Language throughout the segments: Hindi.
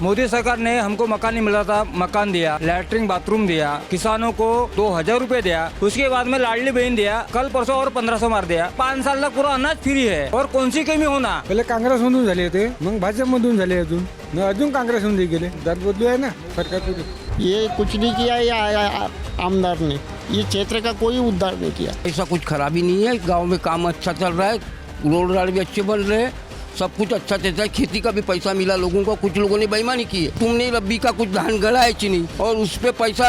मोदी सरकार ने हमको मकान नहीं मिला था, मकान दिया, लैट्रिन बाथरूम दिया, किसानों को 2000 रुपए दिया, उसके बाद में लाडली बहन दिया, कल परसों और 1500 मार दिया। 5 साल तक पूरा अनाज फ्री है और कोणची कमी होना। पहिले काँग्रेसमधून झाले होते, मग भाजपमधून झाले अजून काँग्रेसमध्ये गेले। दर बदलू आहे ना सरकार। ये कुछ नहीं किया ये आमदार ने, ये क्षेत्र का कोई उद्धार नहीं किया। ऐसा कुछ खराबी नहीं है, गांव में काम अच्छा चल रहा है, रोड राड भी अच्छे बन रहे हैं, सब कुछ अच्छा चलता है। खेती का भी पैसा मिला लोगों को, कुछ लोगों ने बेईमानी की है, तुमने रब्बी का कुछ धान गड़ा है चीनी और उस पे पैसा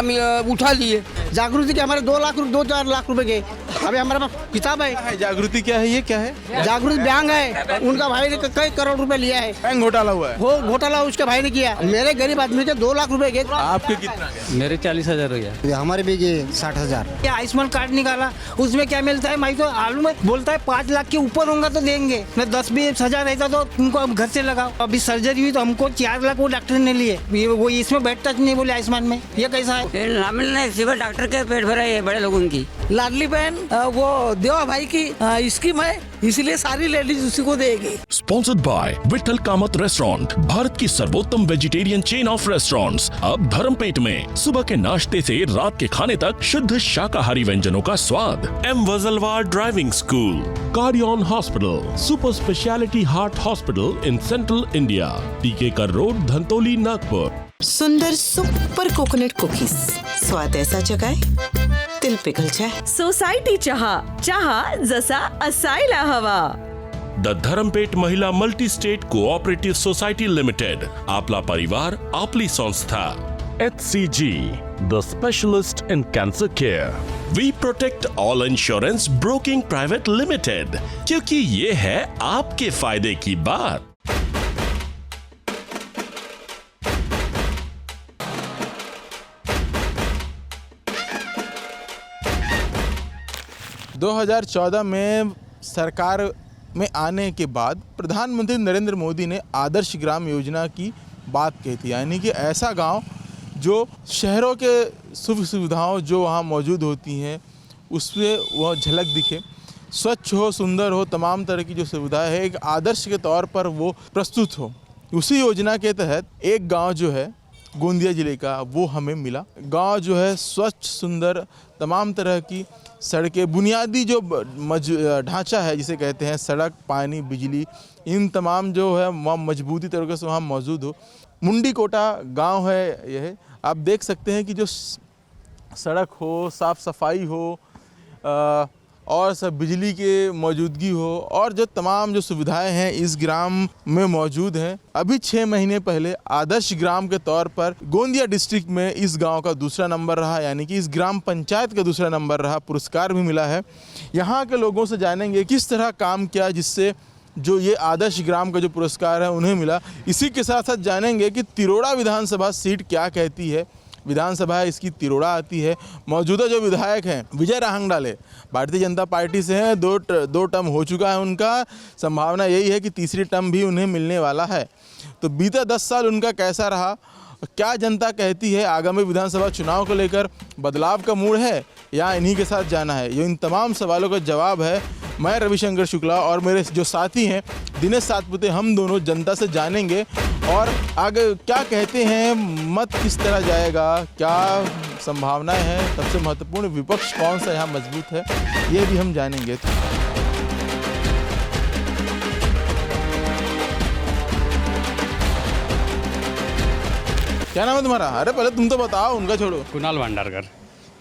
उठा लिए। जागृति के हमारे 2-4 लाख रुपए के, अभी हमारे पास किताब है। जागृति क्या है, ये क्या है? जागृति बैंक है, उनका भाई ने कई करोड़ रुपए लिया है। बैंक घोटाला हुआ है। वो घोटाला उसके भाई ने किया। मेरे गरीब आदमी के 2 लाख रुपए के। आपके कितना गया? मेरे 40,000 हो गया। हमारे भी 60,000। आयुष्मान कार्ड निकाला, उसमें क्या मिलता है? मैं तो आलू में बोलता है 5 लाख के ऊपर होगा तो देंगे, मैं 10-20 हजार रहता तो उनको घर से लगाओ। अभी सर्जरी हुई तो हमको 4 लाख वो डॉक्टर ने लिए, वो इसमें बैठता नहीं बोले आयुष्मान में। ये कैसा है? ना मिलने सिर्फ डॉक्टर के पेट भरा है बड़े लोगों की। लाडली बहन वो देवा भाई की स्कीम है, इसलिए सारी लेडीज उसी को देगी। Sponsored by Vitthal Kamath restaurant, Bharat की सर्वोत्तम वेजिटेरियन चेन ऑफ रेस्टोरेंट्स, अब धर्मपेट में। सुबह के नाश्ते से रात के खाने तक शुद्ध शाकाहारी व्यंजनों का स्वाद। M Wajalwar driving school, Cardion hospital, super speciality heart hospital in central India, Tikekar road, Dhantoli, Nagpur. सुंदर सुपर कोकोनट कुकीज, स्वाद ऐसा जगाए दिल पिघल जाए। सोसायटी चहा जसा असायला हवा। द धरमपेट महिला multi state cooperative society limited, आपला परिवार आपली संस्था। HCG, the specialist in cancer care. We protect all insurance broking private limited, क्योंकि ये है आपके फायदे की बात। दो 2014 में सरकार में आने के बाद प्रधानमंत्री नरेंद्र मोदी ने आदर्श ग्राम योजना की बात कही थी, यानी कि ऐसा गांव जो शहरों के सुख सुविधाओं जो वहाँ मौजूद होती हैं उसमें वह झलक दिखे, स्वच्छ हो, सुंदर हो, तमाम तरह की जो सुविधाएं है एक आदर्श के तौर पर वो प्रस्तुत हो। उसी योजना के तहत एक गांव जो है गोंदिया ज़िले का वो हमें मिला। गांव जो है स्वच्छ, सुंदर, तमाम तरह की सड़कें, बुनियादी जो ढांचा है जिसे कहते हैं सड़क, पानी, बिजली, इन तमाम जो है वहाँ मजबूती तरीके से वहाँ मौजूद हो। मुंडी कोटा गांव है यह। आप देख सकते हैं कि जो सड़क हो, साफ़ सफाई हो और सब बिजली के मौजूदगी हो और जो तमाम जो सुविधाएं हैं इस ग्राम में मौजूद हैं। अभी 6 महीने पहले आदर्श ग्राम के तौर पर गोंदिया डिस्ट्रिक्ट में इस गांव का दूसरा नंबर रहा, यानी कि इस ग्राम पंचायत का दूसरा नंबर रहा, पुरस्कार भी मिला है। यहाँ के लोगों से जानेंगे किस तरह काम किया जिससे जो ये आदर्श ग्राम का जो पुरस्कार है उन्हें मिला। इसी के साथ साथ जानेंगे कि तिरोड़ा विधानसभा सीट क्या कहती है। विधानसभा है इसकी तिरोड़ा आती है। मौजूदा जो विधायक हैं विजय राहंगडाले भारतीय जनता पार्टी से हैं, दो टर्म हो चुका है उनका, संभावना यही है कि तीसरी टर्म भी उन्हें मिलने वाला है। तो बीते 10 साल उनका कैसा रहा, क्या जनता कहती है, आगामी विधानसभा चुनाव को लेकर बदलाव का मूड है या इन्हीं के साथ जाना है, ये इन तमाम सवालों का जवाब है मैं रविशंकर शुक्ला और मेरे जो साथी हैं दिनेश सातपुते, हम दोनों जनता से जानेंगे और आगे क्या कहते हैं, मत किस तरह जाएगा, क्या संभावनाएं हैं, सबसे महत्वपूर्ण विपक्ष कौन सा यहाँ मजबूत है, ये भी हम जानेंगे। क्या नाम है तुम्हारा? अरे पहले तुम तो बताओ, उनका छोड़ो। कुणाल भंडारकर।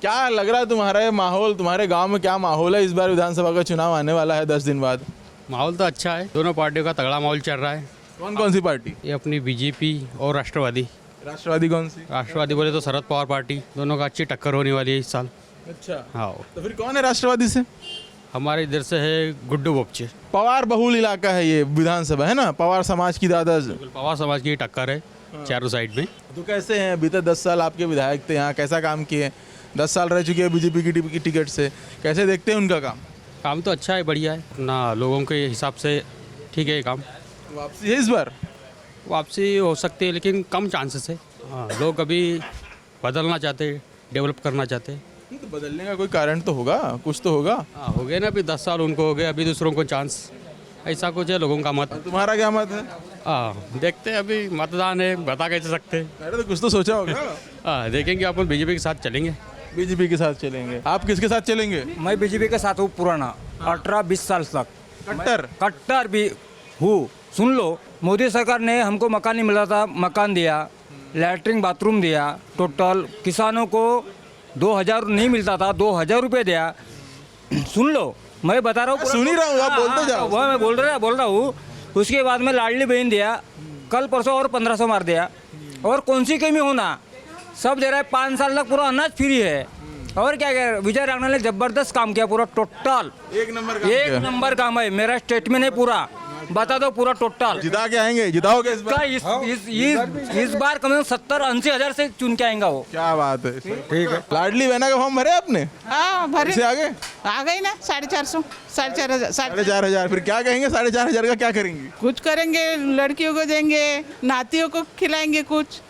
क्या लग रहा है तुम्हारा माहौल, तुम्हारे गांव में क्या माहौल है? इस बार विधानसभा का चुनाव आने वाला है 10 दिन बाद। माहौल तो अच्छा है, दोनों पार्टियों का तगड़ा माहौल चल रहा है। कौन कौन सी पार्टी? ये अपनी बीजेपी और राष्ट्रवादी। राष्ट्रवादी कौन सी? राष्ट्रवादी बोले तो शरद पवार पार्टी, दोनों का अच्छी टक्कर होने वाली है इस साल। अच्छा, हाँ। तो फिर कौन है राष्ट्रवादी से? हमारे इधर से है गुड्डू बोपचे। पवार बहुल इलाका है ये विधानसभा, है ना? पवार समाज की दादा, पवार समाज की टक्कर है चारों साइड में। तो कैसे हैं? बीते 10 साल आपके विधायक थे यहाँ, कैसा काम किए? 10 साल रह चुके हैं बीजेपी की टिकट से, कैसे देखते हैं उनका काम? काम तो अच्छा है, बढ़िया है ना, लोगों के हिसाब से ठीक है ये काम। वापसी है इस बार? वापसी हो सकती है लेकिन कम चांसेस है। हाँ, लोग अभी बदलना चाहते, डेवलप करना चाहते। तो बदलने का कोई कारण तो होगा, कुछ तो होगा। हाँ, हो गए ना, अभी 10 साल उनको हो गए, अभी दूसरों को चांस ऐसा कुछ है लोगों का मत। तुम्हारा क्या मत है? देखते हैं, अभी मतदान है, बता कैसे सकते हैं। अरे तो कुछ तो सोचा होगा। देखेंगे, अपन बीजेपी के साथ चलेंगे। बीजेपी के साथ चलेंगे। आप किसके साथ चलेंगे? मैं बीजेपी के साथ हूँ पुराना 18-20 साल तक कट्टर भी हूँ। सुन लो, मोदी सरकार ने हमको मकान नहीं मिला था, मकान दिया, लैट्रिन बाथरूम दिया, टोटल किसानों को 2000 नहीं मिलता था, 2000 रुपये दिया। सुन लो, मैं बता रहा हूँ, सुन ही रहा हूँ, आप बोलते जाओ। वह मैं बोल रहा हूँ। उसके बाद में लाडली बहन दिया, कल परसों और 1500 मार दिया। और कौन सी कमी होना, सब दे रहा है। 5 साल तक पूरा अनाज फ्री है। और क्या कह, विजय राणा ने जबरदस्त काम किया, पूरा टोटल एक नंबर काम है। मेरा स्टेटमेंट है पूरा, बता दो पूरा टोटल। जिता के आएंगे, जिताओगे इस बार? इस बार कम से कम 70-80 हजार से चुन के आएगा वो। क्या बात है, ठीक है। लाडली बहना का फॉर्म भरे आपने? हाँ भरे। से आगे आ गई ना 450, 4,500, 4,500। फिर क्या कहेंगे? 4,500 का क्या करेंगे? कुछ करेंगे, लड़कियों को देंगे, नातियों को खिलाएंगे, कुछ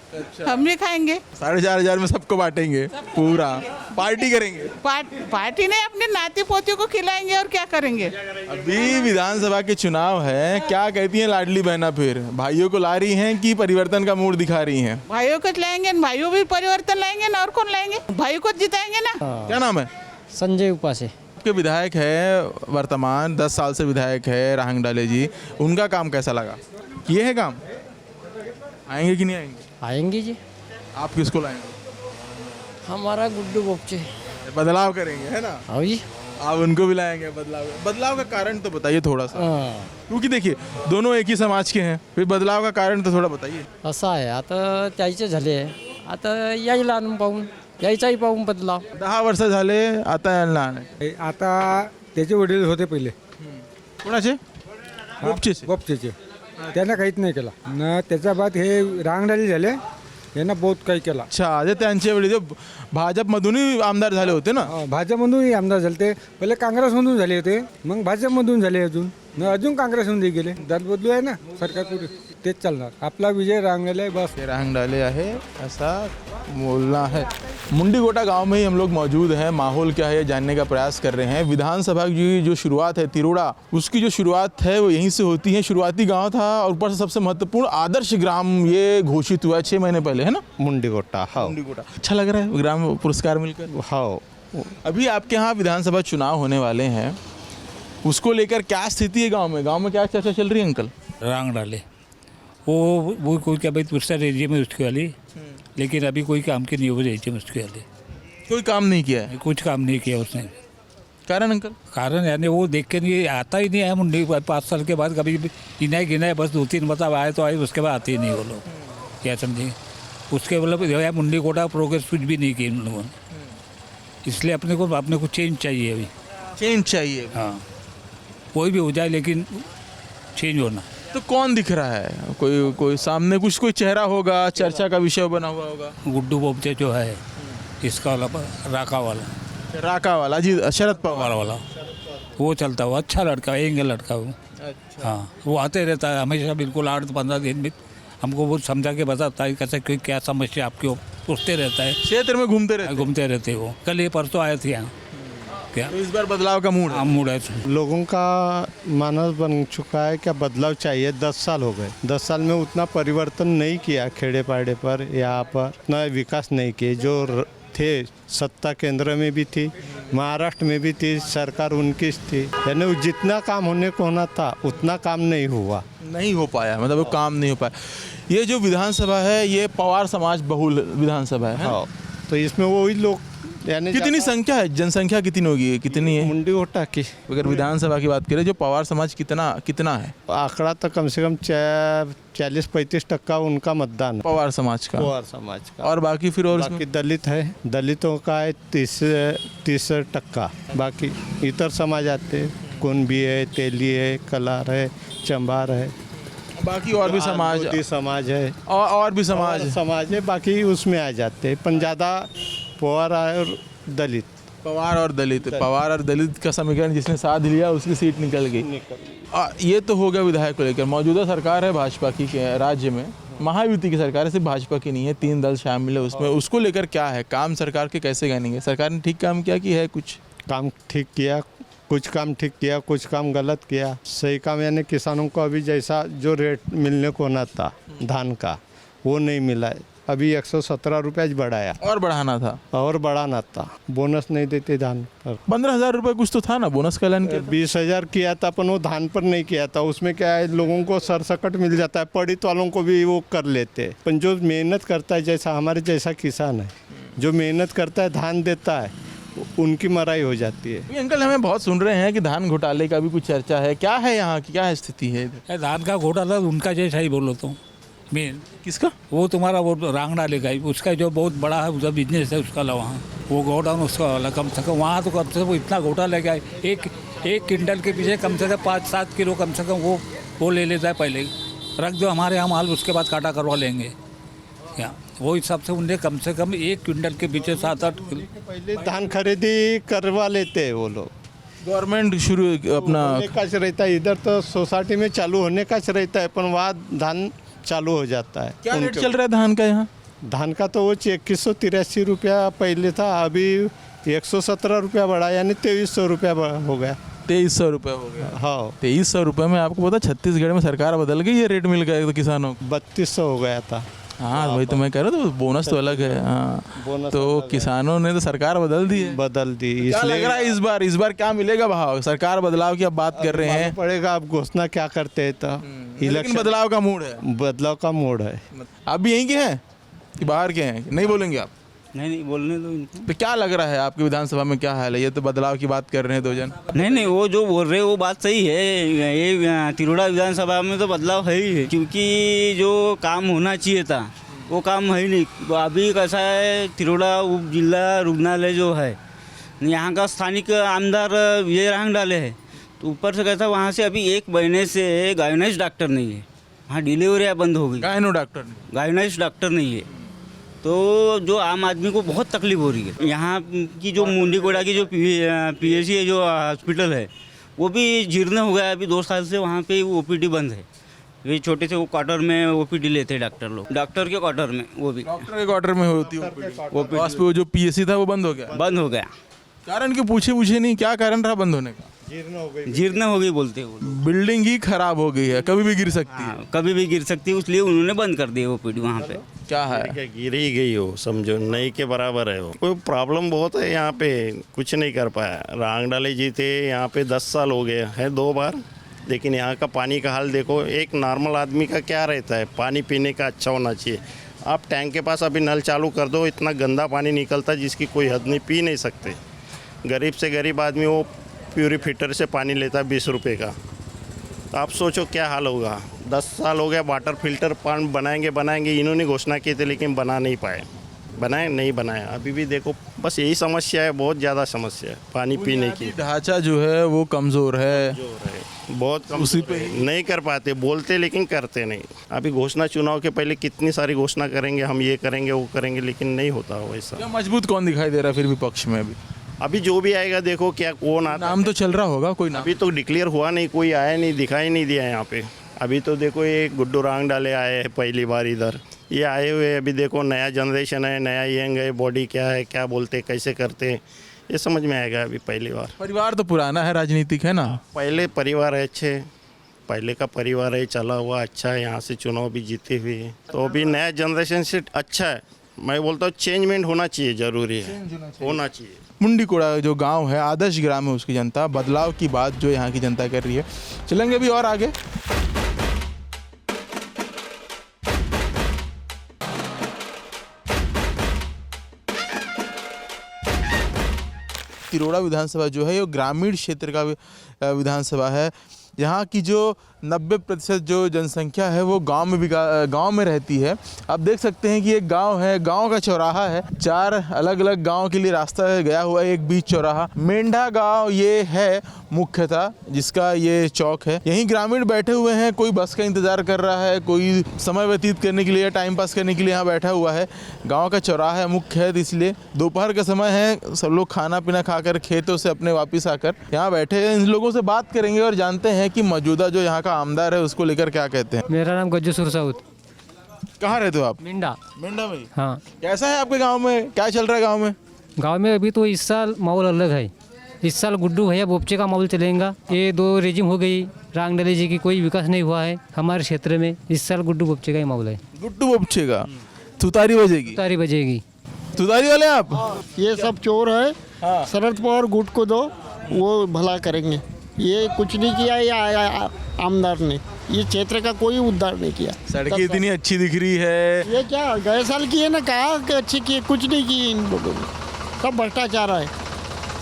हम भी खाएंगे। 4,500 में सबको बांटेंगे, पूरा पार्टी करेंगे। पार्टी नहीं, अपने नाती पोतियों को खिलाएंगे और क्या करेंगे। अभी विधानसभा के चुनाव है, क्या कहती हैं लाडली बहना? फिर भाइयों को ला रही हैं कि परिवर्तन का मूड दिखा रही हैं? भाइयों को लाएंगे, भाइयों भी परिवर्तन लाएंगे ना, और कौन लाएंगे? भाइयों को जिताएंगे ना। क्या नाम है? संजय उपासे। आपके विधायक है वर्तमान, 10 साल से विधायक है राहंगडाले जी, उनका काम कैसा लगा? किए है काम? आएंगे कि नहीं आएंगे? आएंगे जी। आप किसको लाएंगे? हमारा गुड्डू बोपचे। बदलाव करेंगे, है ना? हाँ जी। आप उनको भी लाएंगे बदलाव का कारण तो बताइए थोड़ा सा। क्योंकि देखिए दोनों एक ही समाज के हैं, फिर बदलाव का कारण तो थोड़ा बताइए। असं आहे, आता त्याचे झाले, आता यायला आणून पाहून, यायचाही पाहून बदलाव। 10 वर्ष झाले, आता यांना आणाय. आता त्याचे वडील होते पहिले, कोणाचे? गोपचेचे. त्यांना काहीच नाही केला न, त्याच्या बाद हे रांगडाले झाले, यांना बहुत काही केला. अच्छा, जे त्यांचे वडील जे भाजपमधूनही आमदार झाले होते ना? भाजपमधूनही आमदार झाले ते, पहिले काँग्रेसमधून झाले होते, मग भाजपमधून झाले अजून काँग्रेसमध्ये गेले. दल बदलू आहे ना सरकार, पुढे तेच चालणार. आपला विजय रांगडाले, बस रांगडाले आहे ऐसा बोलना है. मुंडीगोटा गांव में ही हम लोग मौजूद हैं. माहौल क्या है जानने का प्रयास कर रहे हैं. विधानसभा की जो शुरुआत है तिरोड़ा, उसकी जो शुरुआत है वो यहीं से होती है. शुरुआती गांव था और ऊपर से सबसे महत्वपूर्ण आदर्श ग्राम ये घोषित हुआ 6 महीने पहले, है ना? मुंडीगोटा. हाँ, मुंडीगोटा अच्छा लग रहा है ग्राम पुरस्कार मिलकर. हाँ. अभी आपके यहाँ विधानसभा चुनाव होने वाले हैं, उसको लेकर क्या स्थिति है गाँव में क्या चर्चा चल रही है अंकल? रांग डाले वो कोई क्या भाई दूसरा रेजिए में उसके वाली, लेकिन अभी कोई काम की नहीं हो रही है उसके वाले. कोई काम नहीं किया है? कुछ काम नहीं किया उसने. कारण अंकल? कारण यानी वो देख के नहीं आता ही नहीं है मुंडी. 5 साल के बाद कभी गिनाए गिनाए बस 2-3 मतलब आए तो आए, उसके बाद आते ही नहीं वो लोग. क्या समझे? उसके मतलब मुंडी कोटा प्रोग्रेस कुछ भी नहीं की उन लोगों ने. इसलिए अपने को चेंज चाहिए. अभी चेंज चाहिए. हाँ, कोई भी हो जाए लेकिन चेंज होना. तो कौन दिख रहा है? कोई सामने कोई चेहरा होगा, चर्चा का विषय बना हुआ होगा? गुड्डू बोपचे जो है, इसका वाला राका वाला जी, शरद पवार वाला, वो चलता हुआ अच्छा लड़का, यंग लड़का वो. अच्छा. हाँ, वो आते रहता है हमेशा, बिल्कुल 8-15 दिन में हमको वो समझा के बताता है कैसे क्या समस्या आपकी, पूछते रहता है. क्षेत्र में घूमते रहते वो. कल ये परसों आए थे यहाँ. क्या तो इस बार बदलाव का मूड है? लोगों का मानस बन चुका है, क्या बदलाव चाहिए. 10 साल हो गए, 10 साल में उतना परिवर्तन नहीं किया खेड़े पाड़े पर, यहाँ पर उतना विकास नहीं किए. जो थे सत्ता केंद्र में भी थी, महाराष्ट्र में भी थी, सरकार उनकी थी, यानी जितना काम होने को होना था उतना काम नहीं हो पाया. मतलब वो काम नहीं हो पाया. ये जो विधानसभा है ये पवार समाज बहुल विधानसभा है. हाँ, तो इसमें वही लोग, यानी कितनी संख्या है, जनसंख्या कितनी होगी, कितनी है? मुंडीगोटा की अगर विधानसभा की बात करें, जो पवार समाज कितना है? आंकड़ा तो कम से कम 40-35% उनका मतदान पवार समाज का. और बाकी फिर और बाकी दलित है, दलितों का है 30%. बाकी इतर समाज आते, कुंभी है, तेली है, कलार है, चंबार है, बाकी और भी समाज है, और भी समाज है. बाकी उसमें आ जाते हैं, पर ज़्यादा पवार और दलित. पवार और दलित का समीकरण जिसने साथ लिया उसकी सीट निकल गई. ये तो हो गया विधायक को लेकर. मौजूदा सरकार है भाजपा की राज्य में, महायुति की सरकार है, सिर्फ भाजपा की नहीं है, 3 दल शामिल है उसमें. उसको लेकर क्या है काम सरकार के, कैसे गिनेंगे? सरकार ने ठीक काम किया कि है कुछ काम ठीक किया, कुछ काम ठीक किया, कुछ काम गलत किया। सही काम यानी किसानों को अभी जैसा जो रेट मिलने को होना था धान का वो नहीं मिला है। अभी 117 रुपये बढ़ाया और बढ़ाना था, और बढ़ाना था। बोनस नहीं देते धान पर। 15,000 रुपये कुछ तो था ना बोनस का ऐलान किया। 20,000 किया था अपन वो धान पर नहीं किया था। उसमें क्या है, लोगों को सरसकट मिल जाता है, पढ़ित वालों को भी वो कर लेते हैं। पर जो मेहनत करता है, जैसा हमारे जैसा किसान है जो मेहनत करता है, धान देता है, उनकी मराई हो जाती है। अभी अंकल हमें बहुत सुन रहे हैं कि धान घोटाले का भी कुछ चर्चा है, क्या है यहाँ की, क्या है स्थिति है? धान का घोटाला उनका जैसा ही बोलो तो मेन किसका? वो तुम्हारा वो रांग डालेगा ही, उसका जो बहुत बड़ा है उसका बिजनेस है उसका वहाँ, वो गोडाउन उसका वाला कम से कम वहाँ तो कम से कम इतना घोटाला क्या है, एक क्विंटल के पीछे कम से कम 5-7 किलो कम से कम वो ले लेता है। पहले रख दो हमारे यहाँ माल, उसके बाद काटा करवा लेंगे क्या, वो हिसाब से उन्हें कम से कम 1 क्विंटल के पीछे 7-8 किलो पहले धान खरीदी करवा लेते हैं वो लोग। गवर्नमेंट शुरू अपना होने का रहता है, इधर तो सोसाइटी में चालू होने का रहता है, पर वहाँ धान चालू हो जाता है। क्या रेट चल रहा है धान का यहाँ? धान का तो वो 2183 रुपया पहले था, अभी 117 रुपया बढ़ा, यानी 2300 रुपया हो गया। 2300 रुपये हो गया। हाँ 2300 रुपये में आपको पता छत्तीसगढ़ में सरकार बदल गई, ये रेट मिल गया तो किसानों को 3200 हो गया था। हाँ वही तो मैं कह रहा हूँ, तो बोनस तो अलग है। हाँ तो किसानों ने तो सरकार बदल दी है। बदल दी, क्या लग रहा है इस बार क्या मिलेगा भाव? सरकार बदलाव की अब बात कर रहे हैं, पड़ेगा अब घोषणा क्या करते हैं तो। लेकिन बदलाव का मूड है, बदलाव का मूड है। आप भी यहीं के हैं कि बाहर के हैं? नहीं बोलेंगे आप? नहीं बोलने दो इनको। तो क्या लग रहा है आपकी विधानसभा में क्या हाल है? ये तो बदलाव की बात कर रहे हैं दो जन। नहीं वो जो बोल रहे हैं वो बात सही है। ये तिरोड़ा विधानसभा में तो बदलाव है ही है, क्योंकि जो काम होना चाहिए था वो काम है ही नहीं। अभी कैसा है, तिरोड़ा उप जिला रुग्णालय जो है, यहाँ का स्थानिक आमदार विजय रांग डाले है, तो ऊपर से कैसा वहाँ से अभी 1 महीने से गायनेस डॉक्टर नहीं है, वहाँ डिलीवरियाँ बंद हो गई। गायनेस डॉक्टर नहीं है, तो जो आम आदमी को बहुत तकलीफ हो रही है। यहाँ की जो मुंडीकोड़ा की जो PHC है, जो हॉस्पिटल है, वो भी जीर्ण हो गया। अभी 2 साल से वहाँ पे OPD बंद है। ये छोटे से वो क्वार्टर में OPD लेते हैं डॉक्टर लोग, डॉक्टर के क्वार्टर में, वो भी डॉक्टर के क्वार्टर में होती है OPD। वो जो PSC था वो बंद हो गया। कारण की पूछे नहीं, क्या कारण रहा बंद होने का? जीर्ण हो गई बोलते हैं वो। बिल्डिंग ही खराब हो गई है, कभी भी गिर सकती है। कभी भी गिर सकती है, इसलिए उन्होंने बंद कर दिया OPD वहाँ पे। क्या है, गिर ही गई हो, समझो नई के बराबर है वो। कोई प्रॉब्लम बहुत है यहाँ पे, कुछ नहीं कर पाया। रांग डाले जीते यहाँ पे 10 साल हो गए हैं 2 बार, लेकिन यहाँ का पानी का हाल देखो। एक नॉर्मल आदमी का क्या रहता है, पानी पीने का अच्छा होना चाहिए। आप टैंक के पास अभी नल चालू कर दो, इतना गंदा पानी निकलता जिसकी कोई हद नहीं, पी नहीं सकते। गरीब से गरीब आदमी वो प्यूरीफिटर से पानी लेता है 20 रुपये का। तो आप सोचो क्या हाल होगा। 10 साल हो गया, वाटर फिल्टर पानी बनाएंगे इन्होंने घोषणा की थी, लेकिन बना नहीं पाए। नहीं बनाया, अभी भी देखो बस यही समस्या है, बहुत ज़्यादा समस्या है पानी पीने की। ढांचा जो है वो कमज़ोर है, बहुत कम, उसी पे नहीं कर पाते, बोलते लेकिन करते नहीं। अभी घोषणा चुनाव के पहले कितनी सारी घोषणा करेंगे, हम ये करेंगे वो करेंगे, लेकिन नहीं होता वैसा। मजबूत कौन दिखाई दे रहा है फिर विपक्ष में? अभी जो भी आएगा देखो क्या कौन आता। नाम तो चल रहा होगा कोई नाम? अभी तो डिक्लेयर हुआ नहीं, कोई आया नहीं, दिखाई नहीं दिया यहाँ पे। अभी तो देखो ये गुड्डू रांग डाले आए हैं पहली बार इधर, ये आए हुए। अभी देखो नया जनरेशन है, नया यंग है, बॉडी क्या है, क्या बोलते, कैसे करते, ये समझ में आएगा अभी पहली बार। परिवार तो पुराना है, राजनीतिक है ना, पहले परिवार है अच्छे, पहले का परिवार है, चला हुआ अच्छा है, यहाँ से चुनाव भी जीते हुए हैं। तो अभी नया जनरेशन से अच्छा है। मैं बोलता हूँ चेंजमेंट होना चाहिए, ज़रूरी है, होना चाहिए। मुंडीकोड़ा जो गांव है, आदर्श ग्राम है, उसकी जनता बदलाव की बात जो यहाँ की जनता कर रही है। चलेंगे भी और आगे। तिरोड़ा विधानसभा जो है ये ग्रामीण क्षेत्र का विधानसभा है। यहाँ की जो 90% जो जनसंख्या है वो गांव में रहती है। आप देख सकते हैं कि एक गांव है, गांव का चौराहा है, 4 अलग अलग गांव के लिए रास्ता गया हुआ है, एक बीच चौराहा। मेंढा गांव ये है मुख्यतः, जिसका ये चौक है। यहीं ग्रामीण बैठे हुए हैं, कोई बस का इंतजार कर रहा है, कोई समय व्यतीत करने के लिए, टाइम पास करने के लिए यहाँ बैठा हुआ है। गाँव का चौराहा है मुख्य है, इसलिए दोपहर का समय है, सब लोग खाना पीना खाकर खेतों से अपने वापिस आकर यहाँ बैठे हैं। इन लोगों से बात करेंगे और जानते हैं कि मौजूदा जो यहाँ का आमदार है उसको लेकर क्या कहते हैं। मेरा नाम गज्जू सुरसाउद। कहाँ रहते हो आप? मिंडा में। हाँ। कैसा है आपके गांव में, क्या चल रहा है गांव में? गांव में अभी तो इस साल माहौल अलग है। इस साल गुड्डू भैया बोपचे का माहौल चलेगा। ये 2 रेजिम हो गई, रांगडले जी की कोई विकास नहीं हुआ है हमारे क्षेत्र में। इस साल गुड्डू बोपचे का ही माहौल है। गुड्डू बोपचे का तुतारी बजेगी। तारी बजेगी। तुतारी वाले आप? ये सब चोर है। शरद पवार गुट को दो, वो भला करेंगे। ये कुछ नहीं किया ये आमदार ने, ये क्षेत्र का कोई उद्धार नहीं किया। सड़कें इतनी अच्छी दिख रही है। ये क्या गए साल की है ना, कहा कि अच्छी की, कुछ नहीं की इन लोगों ने। सब भ्रष्टाचार है।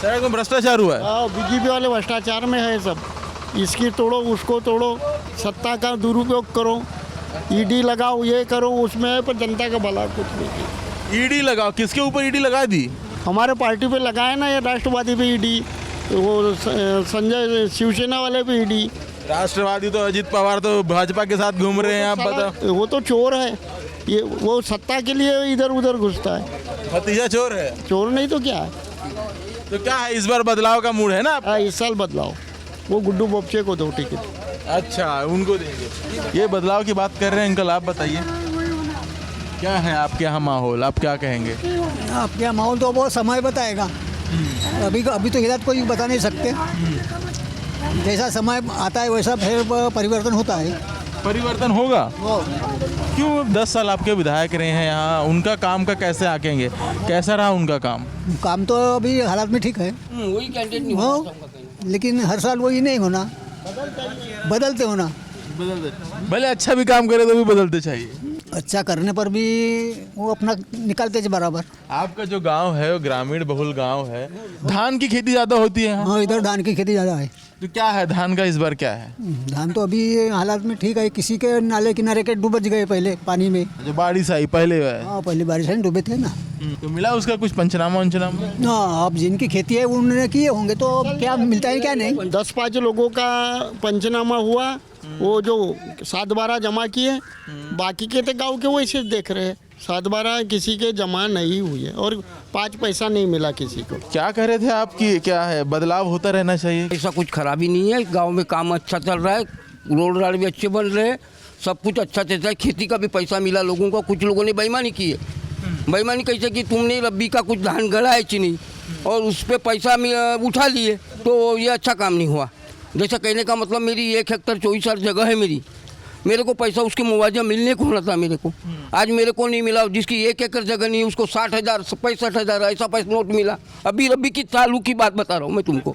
सड़क में भ्रष्टाचार हुआ है। बीजेपी वाले भ्रष्टाचार में है सब। इसकी तोड़ो, उसको तोड़ो, सत्ता का दुरुपयोग करो, ईडी लगाओ, ये करो, उसमें है, पर जनता का भला कुछ नहीं किया। ईडी लगाओ? किसके ऊपर ईडी लगा दी? हमारे पार्टी पे लगाए ना, ये राष्ट्रवादी पे ईडी, वो संजय शिवसेना वाले पे ईडी। राष्ट्रवादी तो अजीत पवार तो भाजपा के साथ घूम रहे हैं, आप बताओ। वो तो चोर है, ये वो सत्ता के लिए इधर उधर घुसता है। भतीजा चोर है? चोर नहीं तो क्या है। तो क्या है, इस बार बदलाव का मूड है ना? इस साल बदलाव, वो गुड्डू बोपचे को दो टिकट। अच्छा, उनको देंगे। ये बदलाव की बात कर रहे हैं अंकल, आप बताइए क्या है आपके यहाँ माहौल, आप क्या कहेंगे? आपके यहाँ माहौल तो बहुत समय बताएगा। अभी तो हिदायत कोई बता नहीं सकते। जैसा समय आता है वैसा फिर परिवर्तन होता है। परिवर्तन होगा? क्यों? 10 साल आपके विधायक रहे हैं यहाँ, उनका काम का कैसे आकेंगे? कैसा रहा उनका काम? काम तो अभी हालात में ठीक है, वही कैंडिडेट नहीं हो, लेकिन हर साल वही नहीं होना, बदलते होना। भले अच्छा भी काम करे तो भी बदलते चाहिए। अच्छा करने पर भी वो अपना निकालते थे बराबर। आपका जो गांव है वो ग्रामीण बहुल गांव है, धान की खेती ज़्यादा होती है? हाँ, इधर धान की खेती ज़्यादा है। तो क्या है धान का इस बार क्या है? धान तो अभी हालात में ठीक है। किसी के नाले किनारे के डूब गए पहले पानी में, जो बारिश आई पहले है। हाँ, पहले बारिश आई डूबे थे ना। तो मिला उसका कुछ पंचनामा वंचनामा? हाँ, अब जिनकी खेती है उन्होंने किए होंगे, तो अब क्या मिलता है क्या नहीं। 10-5 लोगों का पंचनामा हुआ, वो जो 7-12 जमा किए, बाकी के तो गाँव के वैसे देख रहे हैं। 7-12 किसी के जमा नहीं हुई है और 5 पैसा नहीं मिला किसी को। क्या कह रहे थे आपकी, क्या है बदलाव होता रहना चाहिए? ऐसा कुछ खराबी नहीं है। गांव में काम अच्छा चल रहा है, रोड राड भी अच्छे बन रहे हैं, सब कुछ अच्छा चलता है। खेती का भी पैसा मिला लोगों को। कुछ लोगों ने बेईमानी की है। बेईमानी कैसे कि तुमने रब्बी का कुछ धान गड़ा है चीनी और उस पर पैसा उठा लिए, तो ये अच्छा काम नहीं हुआ। जैसा कहने का मतलब, मेरी 1 हेक्टर 24 जगह है मेरे को पैसा उसके मुआवजा मिलने को होना था मेरे को। आज मेरे को नहीं मिला। जिसकी 1 एकड़ जगह नहीं, उसको 60,000 65,000 ऐसा पैसा नोट मिला। अभी रब्बी की चालू की बात बता रहा हूँ मैं तुमको।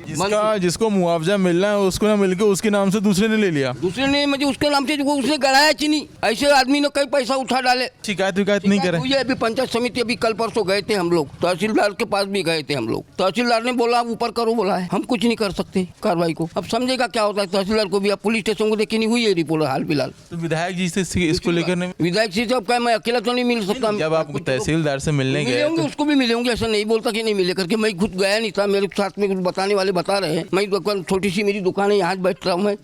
जिसको मुआवजा मिलना है उसको ना मिलके उसके नाम से दूसरे ने ले लिया। दूसरे ने मुझे उसके नाम से उसने गड़ाया चीनी। ऐसे आदमी ने कई पैसा उठा डाले। शिकायत नहीं करे। ये अभी पंचायत समिति अभी कल परसों गए थे हम लोग, तहसीलदार के पास भी गए थे हम लोग। तहसीलदार ने बोला ऊपर करो, बोला है हम कुछ नहीं कर सकते कार्रवाई को। अब समझेगा क्या होता है तहसीलदार को भी। अब पुलिस स्टेशन को देखी नहीं हुई है रिपोर्ट हाल फिलहाल। तो विधायक जी से इसको लेकर विधायक जी से क्या मैं अकेला तो नहीं मिल सकता। जब आप तहसीलदार से मिलने गए होंगे उसको भी मिले होंगे, ऐसा नहीं बोलता कि नहीं मिले करके। मैं खुद गया नहीं था, मेरे साथ में कुछ बताने वाले बता रहे हैं। मैं छोटी सी मेरी दुकान है, यहाँ बैठ रहा हूँ मैं,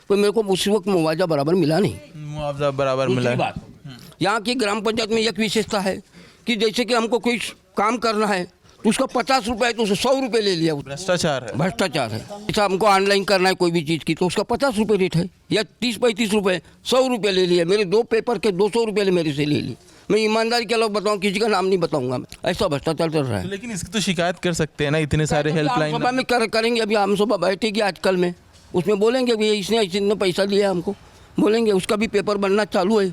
तो मेरे को उस वक्त मुआवजा बराबर मिला नहीं। मुआवजा बराबर मिला। बात यहाँ की ग्राम पंचायत में एक विशेषता है कि जैसे कि हमको कोई काम करना है तो उसका 50 रुपये है तो उसको 100 रुपये ले लिया। भ्रष्टाचार है। भ्रष्टाचार है। जैसा हमको ऑनलाइन करना है कोई भी चीज़ की तो उसका 50 रुपये रेट है, या 30-35 रुपये, 100 रुपये ले लिया। मेरे 2 पेपर के 200 रुपये मेरे से ले लिए। मैं ईमानदारी के लोग बताऊँ, किसी का नाम नहीं बताऊंगा मैं। ऐसा भ्रष्टाचार चल रहा है। लेकिन इसकी तो शिकायत कर सकते हैं ना, इतने सारे हेल्पलाइन सभा में करेंगे। अभी आम सभा बैठेगी आजकल में, उसमें बोलेंगे भैया इसने इतना पैसा दिया हमको, बोलेंगे। उसका भी पेपर बनना चालू है।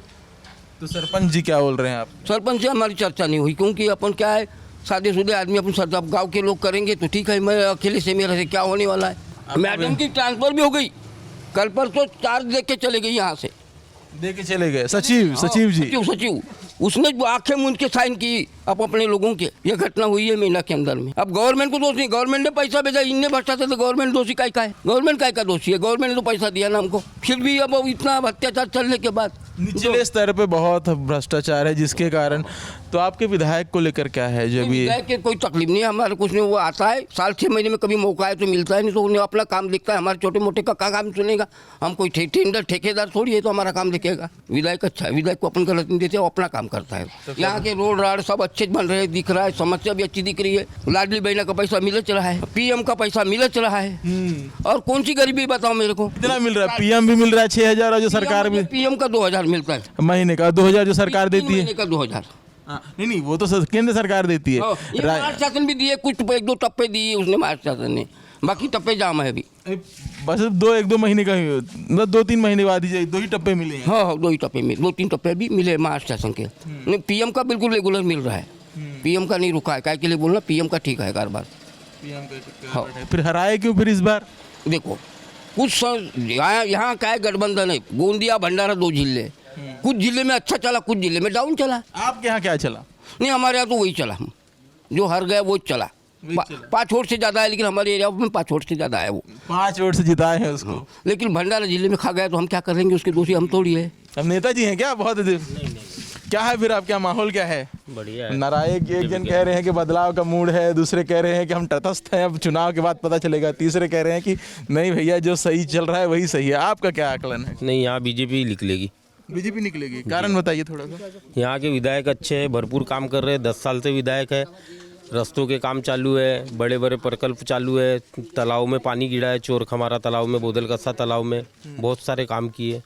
तो सरपंच जी क्या बोल रहे हैं आप? सरपंच से हमारी चर्चा नहीं हुई, क्योंकि अपन क्या है सादे सुदे आदमी, अपन सर गाँव के लोग करेंगे तो ठीक है। मैं अकेले से मेरे से क्या होने वाला है। मैडम की ट्रांसफर भी हो गई, कल पर तो चार्ज दे के चले गए यहाँ से, दे के चले गए सचिव जी। सचिव उसने आंखें मूंद के साइन की अब अपने लोगों के। ये घटना हुई है महीना के अंदर में। अब गवर्नमेंट को दोष नहीं, गवर्नमेंट ने पैसा भेजा, इनने भ्रष्टाचार तो गवर्नमेंट दोषी का है। गवर्नमेंट का दोषी है, गवर्नमेंट ने तो पैसा दिया ना हमको। फिर भी अब इतना अत्याचार चलने के बाद निचले स्तर पे बहुत भ्रष्टाचार है, जिसके कारण तो आपके विधायक को लेकर क्या है? जो भी विधायक के कोई तकलीफ नहीं है हमारे, कुछ नहीं। वो आता है साल 6 महीने में कभी मौका है तो मिलता है, नहीं तो उन्हें अपना काम दिखता है। हमारे छोटे मोटे का काम सुनेगा, हम कोई टेंडर ठेकेदार थोड़ी है तो हमारा काम दिखेगा। विधायक अच्छा है, विधायक को अपन गलत नहीं देते, वो अपना काम करता है। यहाँ के रोड राड सब अच्छे बन रहे हैं, दिख रहा है, समस्या भी अच्छी दिख रही है। लाडली बहना का पैसा मिलत रहा है, PM का पैसा मिलत रहा है। और कौन सी गरीबी बताओ मेरे को? कितना मिल रहा है? PM भी मिल रहा है 6,000 और जो सरकार भी PM का 2,000 मिलता है महीने का, 2,000 जो सरकार देती है। महीने का 2,000 नहीं वो तो केंद्र सरकार देती है। ये महाराष्ट्र शासन भी दिए, कुछ 1-2 टप्पे दिए उसने महाराष्ट्र शासन ने, बाकी टप्पे जाम है अभी। बस 1-2 महीने का ही, मतलब 2-3 महीने बाद ही 2 ही टप्पे मिले हैं। हाँ 2 ही टप्पे मिले, 2-3 टप्पे भी मिले महाराष्ट्र शासन के। नहीं पीएम का बिल्कुल रेगुलर मिल रहा है, पीएम का नहीं रुका है। क्या के लिए बोलना, पीएम का ठीक है कारोबार। हाँ। फिर हराए क्यों फिर इस बार? देखो कुछ यहाँ क्या है, गठबंधन है, गोंदिया भंडारा 2 जिले, कुछ जिले में अच्छा चला, कुछ जिले में डाउन चला। आपके यहाँ क्या चला? नहीं हमारे यहाँ तो वही चला, जो हार गया वो चला। 5 वोट से ज़्यादा है, लेकिन हमारे एरिया में 5 वोट से ज़्यादा है वो। 5 वोट से जिताए हैं उसको। लेकिन भंडारा जिले में खा गया तो हम क्या करेंगे, उसके दोषी हम थोड़ी है। अब नेताजी हैं क्या बहुत? क्या है फिर, आप क्या माहौल क्या है? बढ़िया है। नारायक एक जन कह रहे हैं कि बदलाव का मूड है, दूसरे कह रहे हैं कि हम तटस्थ हैं, अब चुनाव के बाद पता चलेगा, तीसरे कह रहे हैं कि नहीं भैया जो सही चल रहा है वही सही है। आपका क्या आकलन है? नहीं, यहाँ बीजेपी निकलेगी। बीजेपी निकलेगी, कारण बताइए थोड़ा सा। यहाँ के विधायक अच्छे हैं, भरपूर काम कर रहे हैं, 10 साल से विधायक है। रस्तों के काम चालू है, बड़े बड़े प्रकल्प चालू है, तालाब में पानी गिरा है, चोरखमारा तालाब में, बोदलकस्सा तालाब में बहुत सारे काम किए।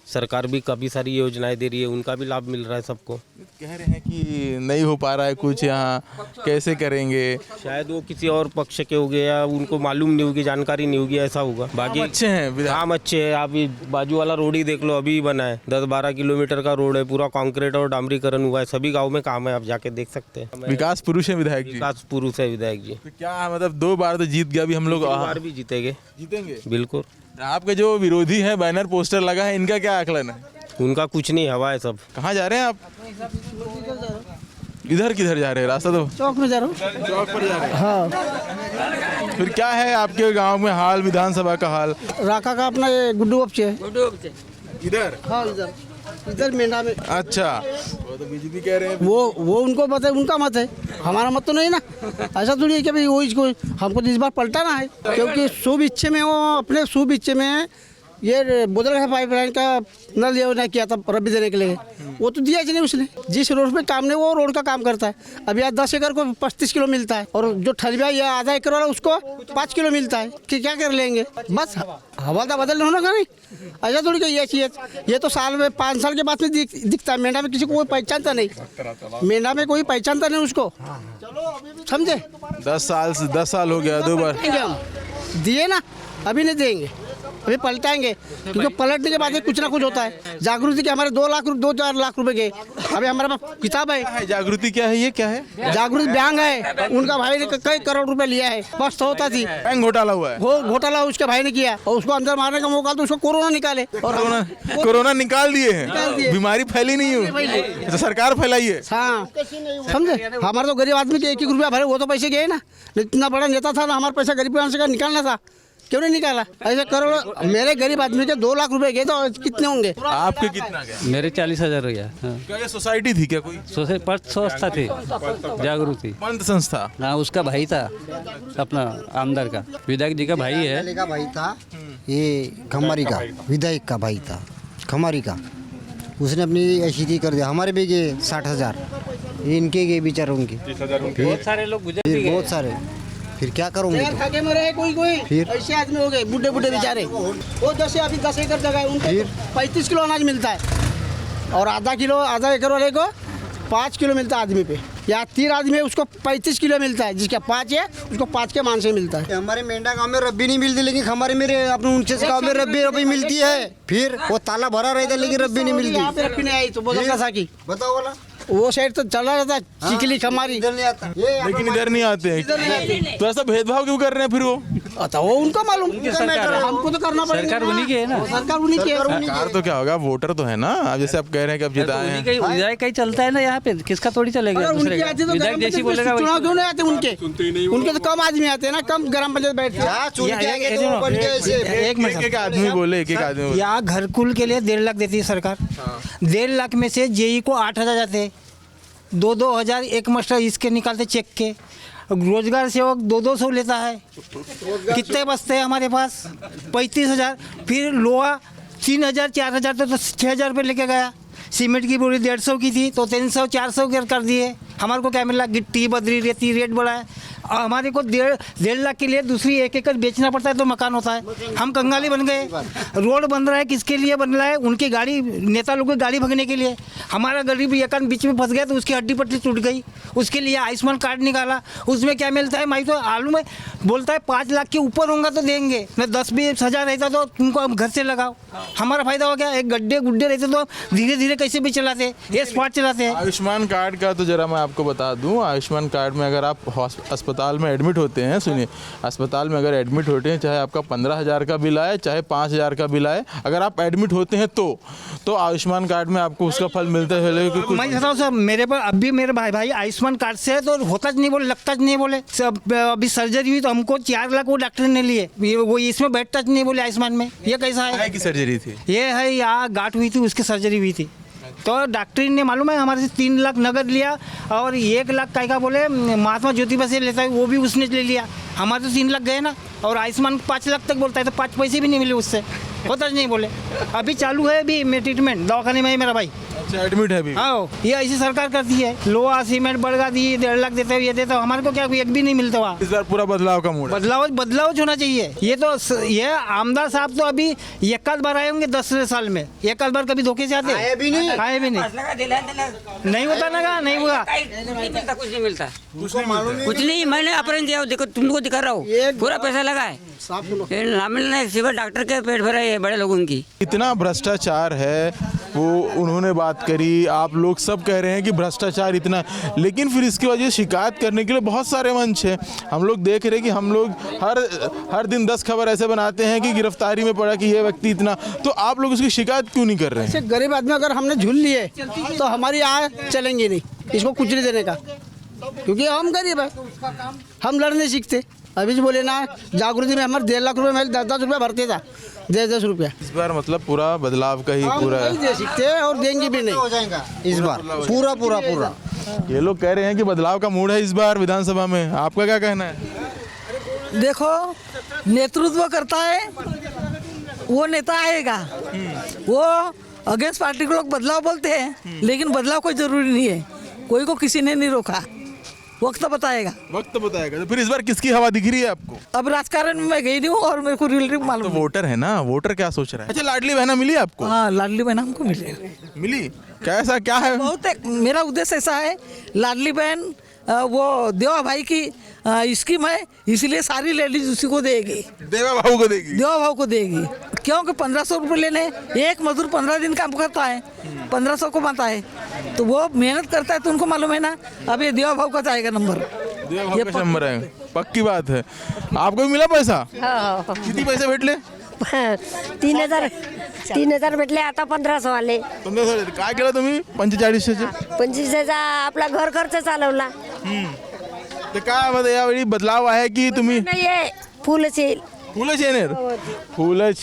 सरकार भी काफ़ी सारी योजनाएं दे रही है, उनका भी लाभ मिल रहा है सबको। कह रहे हैं कि नहीं हो पा रहा है कुछ, यहाँ कैसे करेंगे? शायद वो किसी और पक्ष के हो गए, या उनको मालूम नहीं होगी, जानकारी नहीं होगी, ऐसा होगा। बाकी अच्छे हैं, काम अच्छे हैं। आप ये बाजू वाला रोड ही देख लो, अभी बना है, 10-12 किलोमीटर का रोड है, पूरा कंक्रीट और डामरीकरण हुआ है। सभी गाँव में काम है, आप जाके देख सकते हैं। विकास पुरुष है विधायक जी। विकास पुरुष है विधायक जी। तो क्या मतलब 2 बार तो जीत गया, अभी हम लोग 2 बार भी जीतेंगे बिल्कुल। आपके जो विरोधी है, बैनर पोस्टर लगा है, इनका क्या आकलन है? उनका कुछ नहीं, हवा है सब। कहाँ जा रहे हैं आप? इधर किधर जा रहे हैं? रास्ता तो चौक में जा रहा हूँ। चौक पर जा रहे हैं। हाँ। फिर क्या है आपके गांव में हाल, विधानसभा का हाल? राका का अपना ये गुड्डू बच्चे है। इधर? हाँ इधर मेंढा में। अच्छा, वो तो बीजेपी कह रहे हैं। वो उनको पता है, उनका मत है, हमारा मत तो नहीं ना। ऐसा थोड़ी है कि भाई वो इसको हमको इस बार पलटाना है, क्योंकि शुभ इच्छे में वो अपने शुभ इच्छे में ये बोदल पाइपलाइन का नल योजना किया था रबी देने के लिए, वो तो दिया ही नहीं उसने। जिस रोड पे काम नहीं वो रोड का काम करता है। अब यहाँ 10 एकड़ को 35 किलो मिलता है, और जो ठलबिया या आधा एकड़ वाला उसको 5 किलो मिलता है। कि क्या कर लेंगे, बस हवालदा बदल होना का नहीं। ऐसा थोड़ी कि ये चाहिए, ये तो साल में 5 साल के बाद में दिखता है। मेंढा में किसी को कोई पहचानता नहीं, मेंढा में कोई पहचानता नहीं उसको, समझे। 10 साल हो गया, 2 बार दिए ना, अभी नहीं देंगे, अभी पलटाएंगे, क्योंकि पलटने के बाद कुछ ना कुछ होता है। जागृति के हमारे 2-4 लाख रुपए गए। अभी हमारे पास किताब है। जागृति क्या है, ये क्या है? जागृति बैंक है, उनका भाई ने कई करोड़ रुपए लिया है, बस तो होता थी। बैंक घोटाला हुआ है। वो घोटाला उसके भाई ने किया, और उसको अंदर मारने का मौका तो उसको कोरोना निकाले, और कोरोना निकाल दिए हैं। बीमारी फैली नहीं हुई तो सरकार फैलाई है। हाँ समझे, हमारे तो गरीब आदमी के 1-1 रुपया भरे, वो तो पैसे गए ना। इतना बड़ा नेता था ना, हमारा पैसा गरीब से निकालना था, क्यों नहीं निकाला? ऐसे करोड़ मेरे गरीब आदमी के 2 लाख रुपए गए, तो कितने होंगे? आपके कितना गया? मेरे 40,000 गया। क्या ये सोसाइटी थी क्या कोई? संस्था थी, जागृति पंथ संस्था। हाँ, उसका भाई था, अपना आमदार का, विधायक जी का भाई है। का भाई था, ये खमारी का विधायक का भाई था, खमारी का। उसने अपनी ऐसी कर दिया। हमारे भी गए 60,000, इनके गए बेचारों उनके। बहुत सारे लोग गुजर गए, बहुत सारे। फिर क्या करूँगे? खाके मरे कोई फिर ऐसे आदमी हो गए, बुढ़े बेचारे। वो जैसे अभी 10 एकड़ जगह है, उनको 35 किलो अनाज मिलता है, और आधा एकड़ वाले को 5 किलो मिलता है आदमी पे। या 3 आदमी है, उसको 35 किलो मिलता है, जिसका 5 है उसको 5 के मान से मिलता है। हमारे मेंढा गाँव में रब्बी नहीं मिलती, लेकिन हमारे मेरे अपने 49 गाँव में रब्बी मिलती है। फिर वो ताला भरा रहता है, लेकिन रब्बी नहीं मिलती। रब्बी नहीं आई तो बताओ वाला वो साइड तो चला रहता, चिकली खमारी इधर नहीं आता, लेकिन इधर नहीं आते हैं। तो ऐसा भेदभाव क्यों कर रहे हैं फिर वो? वो उनका मालूम, हमको तो करना पड़ेगा। सरकार उन्हीं की है ना, सरकार उन्हीं की है। सरकार तो क्या होगा, वोटर तो है ना। अब जैसे आप कह रहे हैं कि अब जिताए हैं, विधायक का ही चलता है ना यहाँ पे, किसका थोड़ी चलेगा? विधायक जैसी बोलेगा। चुनाव क्यों नहीं आते उनके तो कम आदमी आते हैं ना, कम ग्राम पंचायत बैठते हैं। एक आदमी बोले, एक आदमी। यहाँ घरकुल के लिए 1.5 लाख देती है सरकार। 1.5 लाख में से जेई को 8,000 जाते हैं, 2-2 हज़ार एक मास्टर इसके निकालते चेक के। रोजगार सेवक 200 लेता है, कितने बचते हैं हमारे पास? 35,000। फिर लोहा 3,000-4,000 तो 6,000 रुपये लेके गया। सीमेंट की बोरी 150 की थी, तो 300-400 कर दिए। हमारे को क्या मिला? गिट्टी बदरी रेती रेट बढ़ा है। हमारे को 1.5 लाख के लिए दूसरी 1 एकड़ बेचना पड़ता है तो मकान होता है। हम कंगाली बन गए। रोड बन रहा है, किसके लिए बन रहा है? उनकी गाड़ी, नेता लोगों की गाड़ी भगने के लिए। हमारा गरीब एक बीच में फंस गया तो उसकी हड्डी पट्टी टूट गई। उसके लिए आयुष्मान कार्ड निकाला। उसमें क्या मिलता है? मैं तो आलू में बोलता है 5 लाख के ऊपर होगा तो देंगे, न 10-20 हज़ार रहता तो तुमको हम घर से लगाओ। हमारा फायदा हो गया। एक गड्ढे गुड्ढे रहते तो धीरे धीरे कैसे भी चलाते, ये स्पॉट चलाते हैं। आयुष्मान कार्ड का तो जरा मैं आपको बता दूं, आयुष्मान कार्ड में अगर आप अस्पताल में एडमिट होते हैं, सुनिए, अस्पताल में अगर एडमिट होते हैं, चाहे आपका 15,000 का बिल आए चाहे 5,000 का बिल आए, अगर आप एडमिट होते हैं तो आयुष्मान कार्ड में आपको उसका फल मिलता है। मैं कहता हूँ सर, मेरे पर अभी मेरे भाई आयुष्मान कार्ड से है तो होता नहीं बोले, लगता नहीं बोले। सब अभी सर्जरी हुई तो हमको 4 लाख वो डॉक्टर ने लिए, वो इसमें बैठता नहीं बोले आयुष्मान में। ये कैसा है? की सर्जरी थी ये है, यहाँ गांठ हुई थी, उसकी सर्जरी हुई थी तो डॉक्टर ने मालूम है हमारे से 3 लाख नगद लिया और 1 लाख का बोले महात्मा ज्योतिबा से लेता है, वो भी उसने ले लिया। हमारे तो 3 लाख गए ना, और आयुष्मान 5 लाख तक बोलता है तो 5 पैसे भी नहीं मिले उससे, होता नहीं बोले। अभी चालू है अभी मेरा ट्रीटमेंट दवाखाने में है मेरा भाई। अच्छा, एडमिट है अभी? हाँ, ये ऐसी सरकार करती है। लोहा सीमेंट बढ़ा दी, 1.5 लाख देते हो, ये देते हो, हमारे को क्या एक भी नहीं मिलता वहाँ। इस बार पूरा बदलाव का मूड है। बदलाव होना चाहिए। ये तो ये आमदार साहब तो अभी 1 बार आए होंगे 10 साल में, 1 बार कभी धोखे से आते आए भी नहीं नहीं होता ना, नहीं हुआ, कुछ नहीं मिलता, कुछ नहीं। मैंने अपने दिया, देखो तुमको दिखा रहा हूँ, पूरा पैसा लगा है, ना मिलना सिर्फ डॉक्टर के पेट भरा है बड़े लोगों की। इतना भ्रष्टाचार है, वो उन्होंने बात करी, आप लोग सब कह रहे हैं कि भ्रष्टाचार इतना, लेकिन फिर इसकी वजह शिकायत करने के लिए बहुत सारे मंच हैं। हम लोग देख रहे हैं कि हम लोग हर दिन 10 खबर ऐसे बनाते हैं कि गिरफ्तारी में पड़ा कि ये व्यक्ति इतना, तो आप लोग उसकी शिकायत क्यों नहीं कर रहे हैं? गरीब आदमी अगर हमने झूल लिए तो हमारी आय चलेंगे नहीं, इसको कुछ नहीं देने का, क्योंकि हम गरीब है, हम लड़ नहीं सीखते। अभी बोले ना जागृति में हमारे 1.5 लाख रुपए में 10-10 रुपया भरते था, 10-10 रुपया। इस बार मतलब पूरा बदलाव का ही पूरा नहीं दे सकते और देंगे भी नहीं हो जाएगा इस बार, पूरा। ये लोग कह रहे हैं कि बदलाव का मूड है इस बार विधानसभा में, आपका क्या कहना है? देखो, नेतृत्व करता है वो नेता आएगा, वो अगेंस्ट पार्टी को लोग बदलाव बोलते हैं, लेकिन बदलाव कोई जरूरी नहीं है, कोई को किसी ने नहीं रोका, वक्त बताएगा। तो फिर इस बार किसकी हवा दिख रही है आपको? अब राजकारण में मैं गई नहीं हूँ और मेरे को रिलेटिव मालूम। तो वोटर है ना, वोटर क्या सोच रहा है? अच्छा, लाडली बहना मिली आपको? हाँ, लाडली बहन हमको मिली। कैसा क्या है? बहुत मेरा उद्देश्य ऐसा है, लाडली बहन वो देवा भाई की स्कीम है, इसलिए सारी लेडीज उसी को देगी, देवा भाव को देगी। क्योंकि 1500 रुपये लेने, एक मजदूर 15 दिन काम करता है, 1500 को पाता है, तो वो मेहनत करता है, तो उनको मालूम है ना। अब ये देवा भाव का जाएगा नंबर, देवा भाव का नंबर है, पक्की बात है। आपको भी मिला पैसा? किती पैसे भेटले? 3,000 भेटले, आता 1500 आले. 1500 काय केलं तुम्ही? 4500चे 2500चा आपला घर खर्च चालवला. तर काय मध्ये यावेळी बदलाव आहे की तुम्ही? नाही आहे, फुलच येईल. फूलच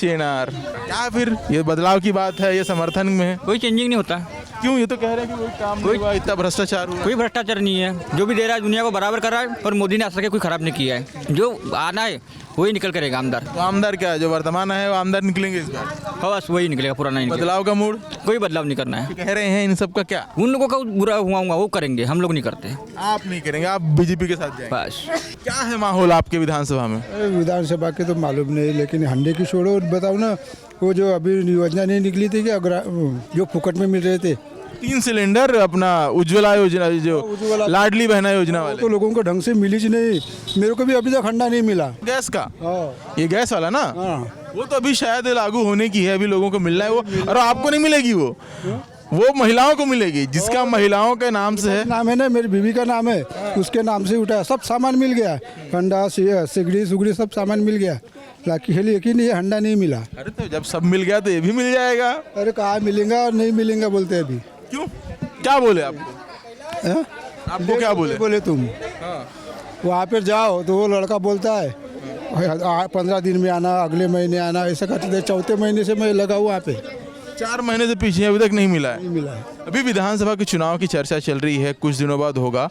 येणार। क्या फिर ये बदलाव की बात है, ये समर्थन में है? कोई चेंजिंग नहीं होता। क्यों? ये तो कह रहे हैं कि कोई काम नहीं हुआ, इतना भ्रष्टाचार हुआ। कोई भ्रष्टाचार नहीं है, जो भी दे रहा है दुनिया को बराबर कर रहा है, और मोदी ने आज तक कोई खराब नहीं किया है। जो आना है वही निकल करेगा आमदार। तो आमदार क्या है, जो वर्तमान है वो आमदार निकलेंगे इस बार? हाँ, बस वही निकलेगा, पुराना नहीं निकलेगा। बदलाव का मूड? कोई बदलाव नहीं करना है। कह रहे हैं इन सब का क्या? उन लोगों का बुरा हुआ वो करेंगे, हम लोग नहीं करते। आप नहीं करेंगे, आप बीजेपी के साथ जाएंगे? बस। क्या है माहौल आपके विधानसभा में? विधानसभा के तो मालूम नहीं, लेकिन हंडे की छोड़ो, बताओ ना, वो जो अभी योजना नहीं निकली थी कि जो फुकट में मिल रहे थे 3 सिलेंडर, अपना उज्ज्वला योजना, जो लाडली बहना योजना वाले, तो लोगों को ढंग से मिली ही नहीं। मेरे को भी अभी तक हंडा नहीं मिला। गैस का? ये गैस वाला ना? वो तो अभी शायद लागू होने की है, अभी लोगों को मिलना है वो, और आपको नहीं मिलेगी वो महिलाओं को मिलेगी, जिसका महिलाओं के नाम से है। नाम है ना, मेरी बीवी का नाम है, उसके नाम से उठा, सब सामान मिल गया, हंडा सिगड़ी सुगड़ी सब सामान मिल गया, लेकिन ये हंडा नहीं मिला। अरे तो जब सब मिल गया तो ये भी मिल जाएगा। अरे कहाँ मिलेगा और नहीं मिलेगा बोलते अभी। क्यों? क्या बोले आपको? आपको क्या बोले तुम वहाँ पर जाओ तो वो लड़का बोलता है 15 दिन में आना, अगले महीने आना, ऐसा करते थे। 4थे महीने से मैं लगा वहाँ पे, 4 महीने से पीछे अभी तक नहीं मिला है। नहीं मिला है। अभी विधानसभा के चुनाव की चर्चा चल रही है, कुछ दिनों बाद होगा।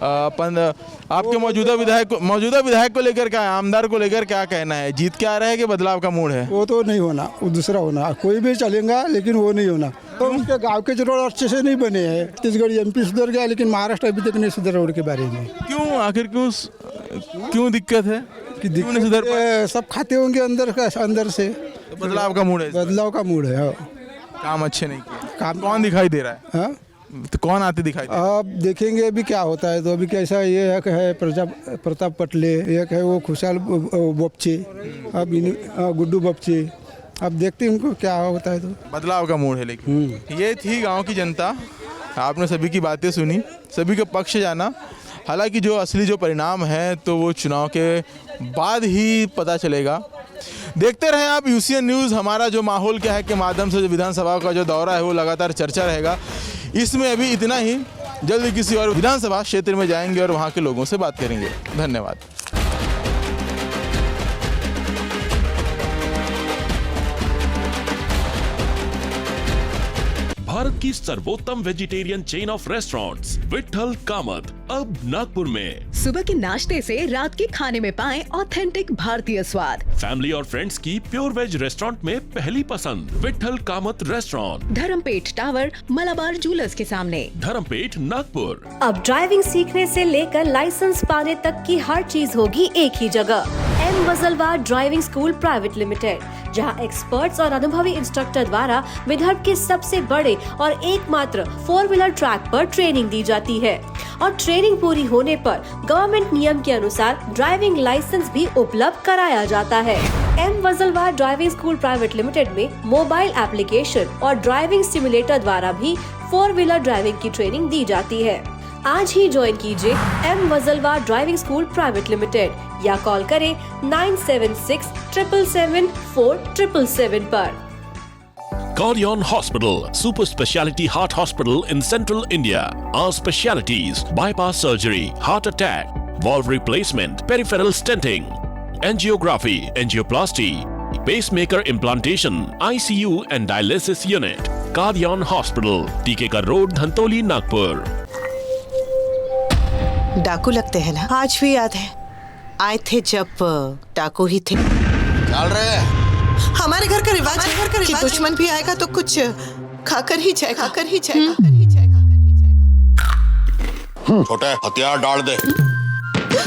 आपके मौजूदा विधायक को लेकर क्या, आमदार को लेकर क्या कहना है? जीत के आ रहा है कि बदलाव का मूड है? वो तो नहीं होना, वो दूसरा होना, कोई भी चलेगा, लेकिन वो नहीं होना। तो उनके गांव के जो रोड अच्छे से नहीं बने हैं। छत्तीसगढ़ MP सुधर गया, लेकिन महाराष्ट्र अभी तक नहीं सुधरा रोड के बारे में। क्यों? आखिर क्यों क्यों दिक्कत है? क्यों नहीं सुधर पाए? सब खाते होंगे अंदर से। बदलाव का मूड है? बदलाव का मूड है। हाँ। काम अच्छे नहीं किए। काम कौन दिखाई दे रहा है? हाँ? तो कौन आते दिखाई दे? अब देखेंगे अभी क्या होता है। तो अभी कैसा ये एक है प्रताप पटले, एक है वो खुशहाल बप्चे, अब गुड्डू बप्चे। अब देखते हैं उनको क्या होता है। तो बदलाव का मूड है। लेकिन ये थी गांव की जनता। आपने सभी की बातें सुनी, सभी के पक्ष जाना। हालांकि जो असली जो परिणाम है तो वो चुनाव के बाद ही पता चलेगा। देखते रहें आप यूसीएन न्यूज़। हमारा जो माहौल क्या है के माध्यम से जो विधानसभा का जो दौरा है वो लगातार चर्चा रहेगा। इसमें अभी इतना ही। जल्द किसी और विधानसभा क्षेत्र में जाएंगे और वहाँ के लोगों से बात करेंगे। धन्यवाद। भारत की सर्वोत्तम vegetarian chain of restaurants Vitthal Kamat अब नागपुर में। सुबह के नाश्ते से रात के खाने में पाएं ऑथेंटिक भारतीय स्वाद। फैमिली और फ्रेंड्स की प्योर वेज रेस्टोरेंट में पहली पसंद Vitthal Kamat restaurant, Dharampeth tower, Malabar jewellers के सामने, धर्मपेट, नागपुर। अब ड्राइविंग सीखने से लेकर लाइसेंस पाने तक की हर चीज होगी एक ही जगह। M Wajalwar driving school private limited, जहां एक्सपर्ट्स और अनुभवी इंस्ट्रक्टर द्वारा विदर्भ के सबसे बड़े और एकमात्र 4 व्हीलर ट्रैक पर ट्रेनिंग दी जाती है और ट्रेनिंग पूरी होने पर गवर्नमेंट नियम के अनुसार ड्राइविंग लाइसेंस भी उपलब्ध कराया जाता है। M Wajalwar driving school private limited में मोबाइल एप्लीकेशन और ड्राइविंग सिमुलेटर द्वारा भी 4 व्हीलर ड्राइविंग की ट्रेनिंग दी जाती है। आज ही ज्वाइन कीजिए M Wajalwar driving school private limited या कॉल करें 9767774777 पर। Cardion Hospital, super speciality heart hospital in central India. Our specialities: bypass surgery, heart attack, valve replacement, peripheral stenting, angiography, angioplasty, pacemaker implantation, ICU and dialysis unit. Cardion Hospital, Tikekar road, Dhantoli, Nagpur. डाकू लगते हैं ना? आज भी याद है, आए थे जब डाकू ही थे। चल रहे हमारे घर का रिवाज है कि दुश्मन भी आएगा तो कुछ खाकर ही जाएगा। छोटे हथियार डाल दे।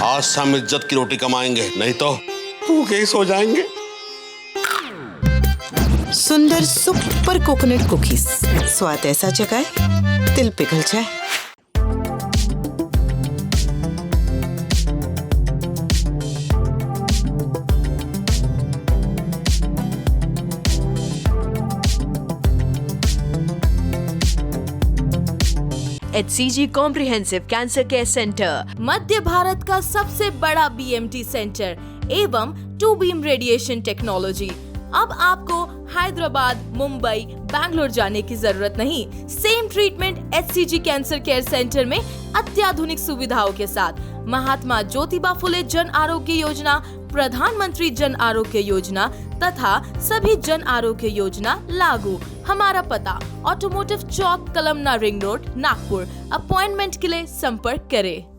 आज से हम इज्जत की रोटी कमाएंगे, नहीं तो भूखे ही सो जाएंगे। सुंदर सुपर कोकोनट कुकीज, स्वाद ऐसा जगाए दिल पिघल जाए। HCG comprehensive cancer care centre, मध्य भारत का सबसे बड़ा BMT सेंटर एवं 2 बीम रेडिएशन टेक्नोलॉजी। अब आपको हैदराबाद, मुंबई, बैंगलोर जाने की जरूरत नहीं। Same treatment HCG cancer care centre में अत्याधुनिक सुविधाओं के साथ। महात्मा ज्योतिबा फुले जन आरोग्य योजना, प्रधानमंत्री जन आरोग्य योजना तथा सभी जन आरोग्य योजना लागू। हमारा पता ऑटोमोटिव चौक, Kalamna ring road, Nagpur. Appointment के लिए संपर्क करें।